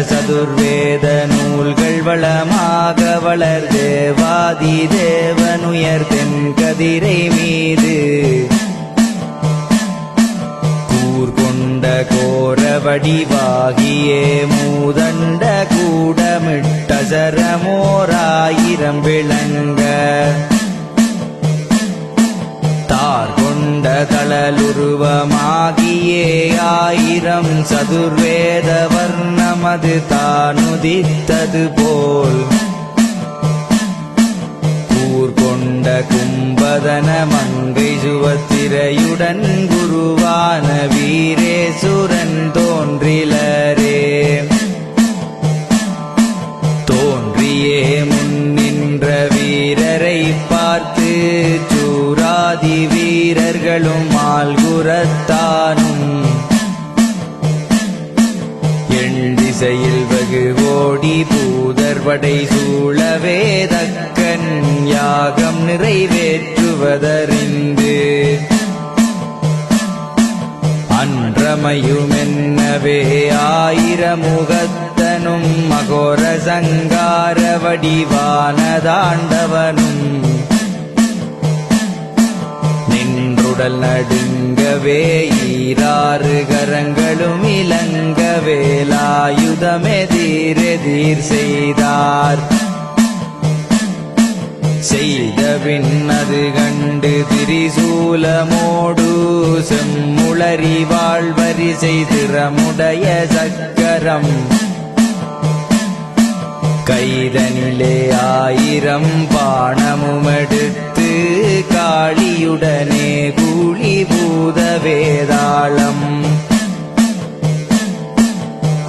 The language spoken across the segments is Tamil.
சதுர்வேத நூல்கள் வளமாக வளர் தேவாதி தேவனுயர் தென்கதிரை மீது கூர்கொண்ட கோர வடிவாகியே மூதண்ட கூடமிட்டசரமோராயிரம் விளங்க தார்கொண்ட தளலுருவமாகியே ஆயிரம் சதுர்வேத வர்ணமது தானுதித்தது போல் கூர்கொண்ட கும்பதன மங்கை சுவத்திரையுடன் குருவான வீரேசுரன் தோன்றிலரே தோன்றியே முன்னின்ற வீரரை பார்த்து சூராதி வீரர்களும் மால்குரத்தானும் எண் திசையில் வெகு கோடி பூதர்படை சூழவே தக்கன் யாகம் நிறைவேற்றுவதறிந்து அன்றமையுமென்னவே ஆயிரமுகத்தனும் மகோர சங்கார வடிவானதாண்டவனும் நின்றுடல் நடுங்கவே ஈராறு கரங்களும் இலங்கவேலாயுதமெதிரெதிர் செய்தார் செய்தபின் அது கண்டு திரிசூலமோடு செம்முளரி வாழ்வரிசை திறமுடைய சக்கரம் கைதனிலே ஆயிரம் பாணமுமெடுத்து காளியுடனே கூலி பூத வேதாளம்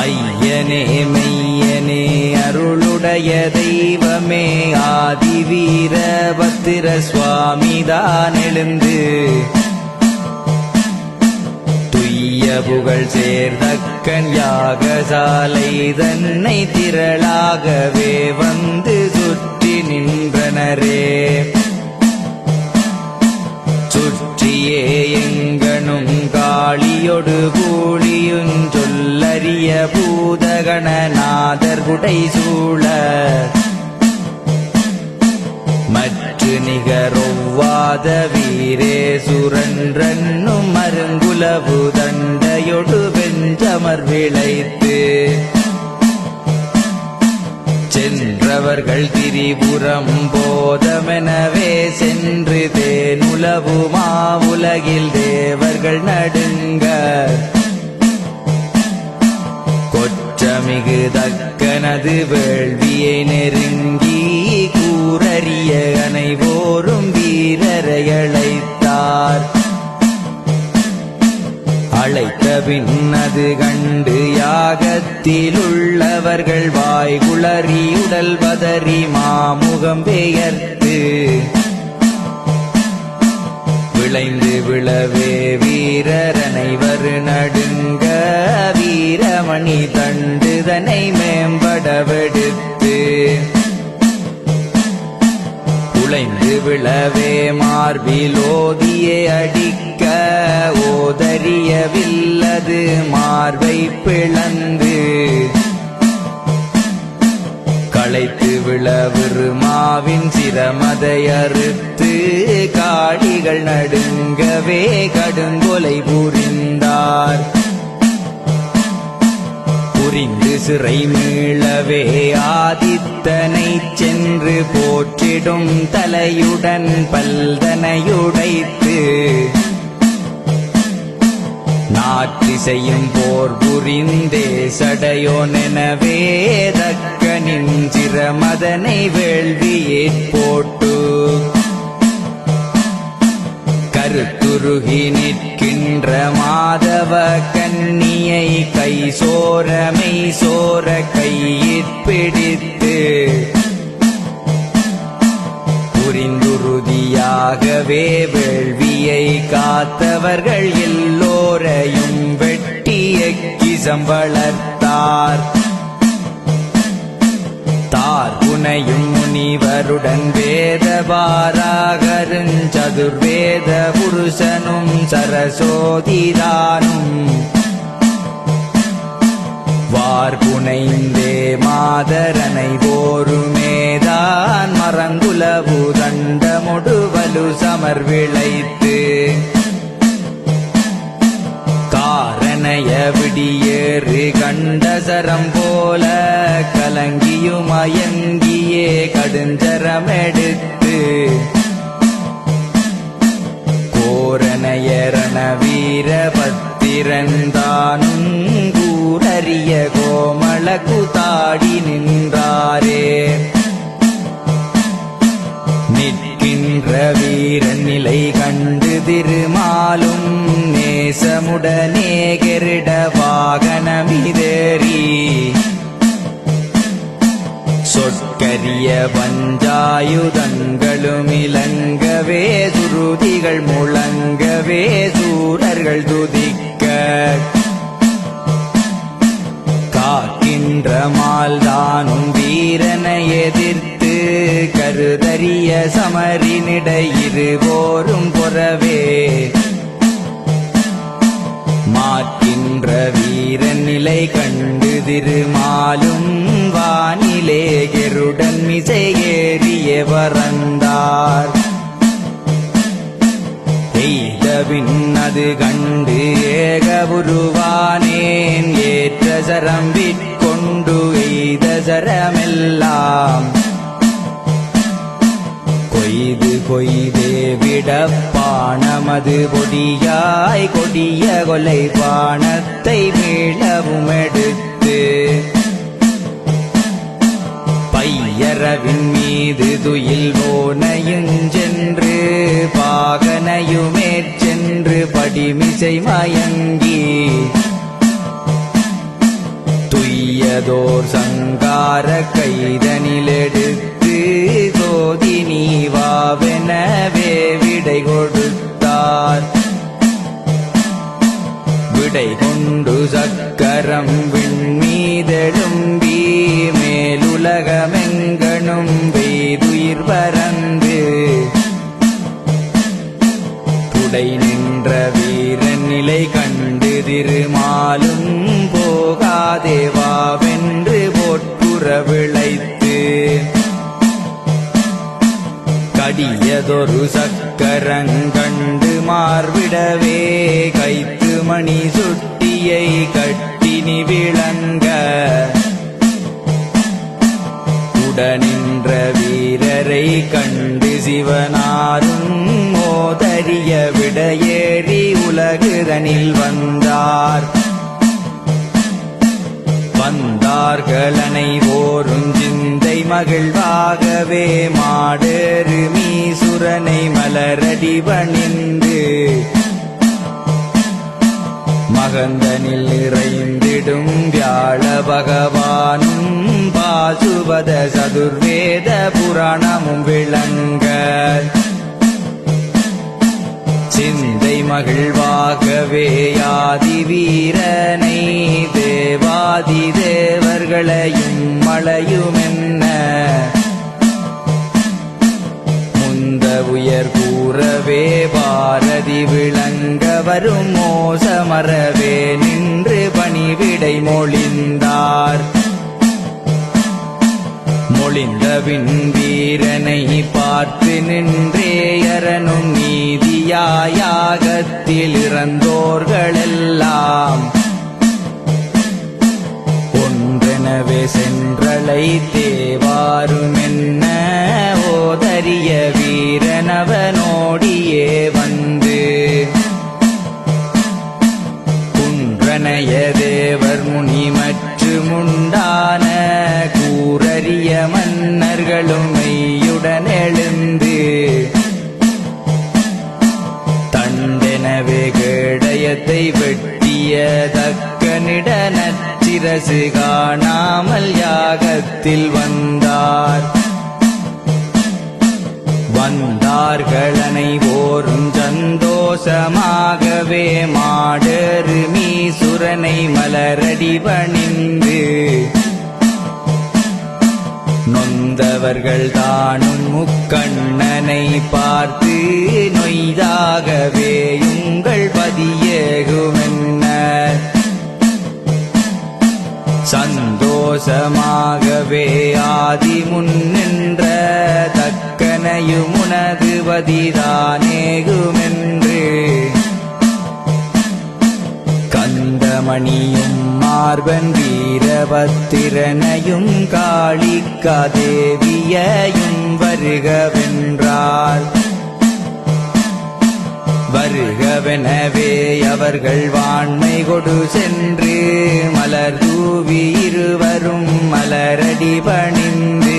ஐயனே மெய்யனே அருளுடைய தெய்வமே ஆதி வீரபத்திர சுவாமிதான் எழுந்து துய்ய புகழ் சேர்தக்கன் யாகசாலை தன்னை திரளாகவே வந்து சுற்றி நின்றனரே சுற்றியே எங்கனும் காளியொடு கூலியுஞ்சொல்லரிய பூதகணநாதர் குடை சூழ மற்று நிகரொவ்வாத வீரேசுரன்றன்னும் மருங்குலவு தண்டையொடு வெஞ்சமர் விளைத்து சென்றவர்கள் திரிபுரம் போதமெனவே சென்று தேனுலவு மாவுலகில் தேவர்கள் நடுங்க கொற்றமிகு தக்கனது வேள்வியை நெருங்கி கூரறிய அனைவோரும் வீரரை அழைத்தார் அழைத்த பின்னது கண்டு யாகத்திலுள்ளவர்கள் வாய்குளறி உடல் பதறி மாமுகம் பெயர்த்து விளைந்து விழவே வீரர் அனைவர் நடுங்க வீரமணி தண்டுதனை மேம்படவெடுத்து உழைந்து விழவே மார்பிலோதியே அடிக்க ஓதறியவில்லது மார்பை பிளந்து களைத்து விழவிருமாவின் சிரமதை அறுத்து காடிகள் நடுங்கவே கடுங்கொலை புரிந்தார் புரிந்து சிறை மீளவே ஆதித்தனை சென்று போற்றிடும் தலையுடன் பல்தனையுடைத்து நாற்றிசையும் போர் புரிந்தே சடையோனெனவே தக்கனின் சிரமதனை வேள்வியேற் போட்டு கருத்துருகி நிற்கின்ற மாதவ கன்னியை கை சோரமை சோர கையிற் பிடித்து புரிந்துருதியாகவே வேள்வியை காத்தவர்கள் எல்லோரையும் வெட்டி எக்கிசம் வளர்த்தார் தார்குனையும் முனிவருடன் வேதபாராகருஞ் சதுர்வேத புருஷனும் சரசோதிதானும் வார்புனைந்தே மாதரனை ஓருமேதான் மரங்குலவு தண்டமொடு வலு சமர் விளைத்து காரணைய விடியேறு கண்டசரம் போல கலங்கியுமயங்கியே கடுஞ்சரமெடுத்து கோரணையரண வீரபத்திரந்தானும் கூரறிய கோமள குதாடி நின்றாரே நிற்கின்ற வீரன் நிலை கண்டு திருமாலும் நேசமுடனே கெருட வாகனமிதேறி சொற்கரிய பஞ்சாயுதங்களும் இலங்கவே சுருதிகள் முழங்கவே சூரர்கள் துதிக்க காக்கின்ற மால்தானும் வீரனை எதிர்த்து கருதறிய சமரினிடையிருவோரும் பொறவே மாற்கின்ற வீரன் நிலை கண்டு திருமாலும் வானிலே கெருடன் மிசை ஏறிய வரந்தார் எய்தபின் அது கண்டு ஏகவுருவானேன் ஏற்ற சரம் விற்கொண்டு எய்த சரமெல்லாம் கொய்து கொய்தே விடப்பானமது பொடியாய் கொடிய கொலை பானத்தை மீளவும் எடுத்து பையரவின் மீது துயில் போனையுஞ்சென்று பாகனையுமேற்சென்று படிமிசை மயங்கி துய்யதோர் சங்கார கைதனிலெடுத்து சோதி நீவாவெனவே விடை கொடுத்தார் விடை கொண்டு சக்கரம் விண்மீதெழும்பி மேலுலகமெங்கனும் வெய்துயிர் பறந்து புடை நின்ற வீரன் நிலை கண்டு திருமாலும் போகாதேவாவென்று போற்றுற விளைத்து கடியதொரு சக்கரங்கண்டு மார்விடவே கைத்து மணி சுட்டியை கட்டினி விளங்க உடனின்ற வீரரை கண்டு சிவனாரும் மோதறிய விடையேறி உலகுதனில் வந்தார் வந்தார்கள் அனைவோரும் சிந்தை மகிழ்வாகவே மாடேறு மீசுரனை மலரடி பணிந்து மகந்தனில் நிறைந்திடும் வியாழ பகவானும் பாசுபத சதுர்வேத புராணமும் விளங்க சிந்தை மகிழ்வாகவே யாதி வீரனை தேவாதி தேவர்களையும் மழையுமென்ன முந்த உயர் கூறவே பாரதி விளங்க வரும் மோசமறவே நின்று பணிவிடை மொழிந்தார் மொழிந்தபின் வீரனை பார்த்து நின்றேயரனும் நீதியாயாகத்தில் இறந்தோர்களெல்லாம் ஒன்றெனவே சென்றலை தேவாருமென்ன ஓதரிய வீரனவனோடியே வந்து குன்றனைய தேவர் முனி மற்றுமுண்டான கூரறிய மன்னர்களும் மெய்யுடன் எழுந்து தண்டெனவே கேடயத்தை வெட்டிய தக்கனிட நச்சிரசு காணாமல் யாகத்தில் வந்தார் வந்தார்கள் அனைவோரும் சந்தோஷமாகவே மாடேறு மீசுரனை மலரடி பணிந்து நொந்தவர்கள் தானும் முக்கண்ணனை பார்த்து நொய்தாகவே உங்கள் பதியேகுமென்ன கோசமாகவே ஆதி முன்னின்ற தக்கனையுமுனது பதிதானேகுமென்று கந்தமணியும் மார்பன் வீரபத்திரனையும் காளிக்கா தேவியையும் வருகவென்றார். வருகவெனவே அவர்கள் வாண்மை கொடு சென்று மலர் தூவி இருவரும் மலரடி பணிந்து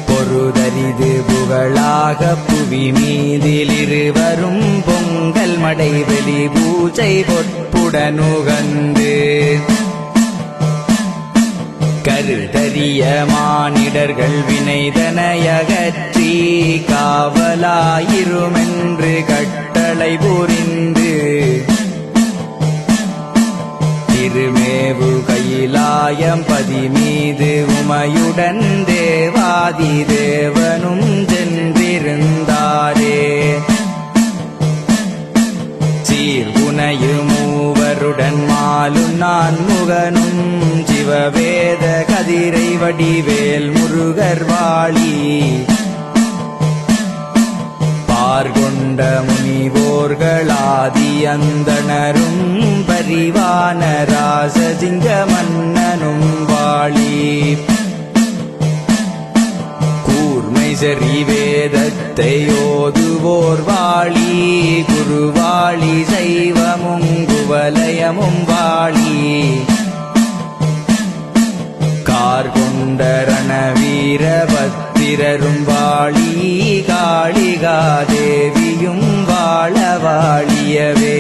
பொருதரிது புகழாக புவி மீதில் இருவரும் பொங்கல் மடை வெளி பூஜை பொற்புடனுகந்து கருதரிய மானிடர்கள் வினைதனையகற்றி காவலாயிருமென்று கட்டளை புரிந்து திருமேவு கையிலாயம் பதி மீது உமையுடன் தேவாதி தேவனும் சென்றிருந்தாரே. சீர்குனையு மூவருடன் மாலும் நான் முகனும் சிவவேத கதிரை வடிவேல் முருகர் வாழி பார்கொண்ட முனிவோர்களாதி அந்தணரும் பரிவான ராசசிங்க மன்னனும் வாழி கூர்மை சரி வேதத்தை ஓதுவோர் வாழி குருவாழி சைவமும் குவலயமும் வாழி கார்கொண்ட ரணவீர பத்திரரும் வாழி காளிகா தேவியும் வாழ வாழியவே.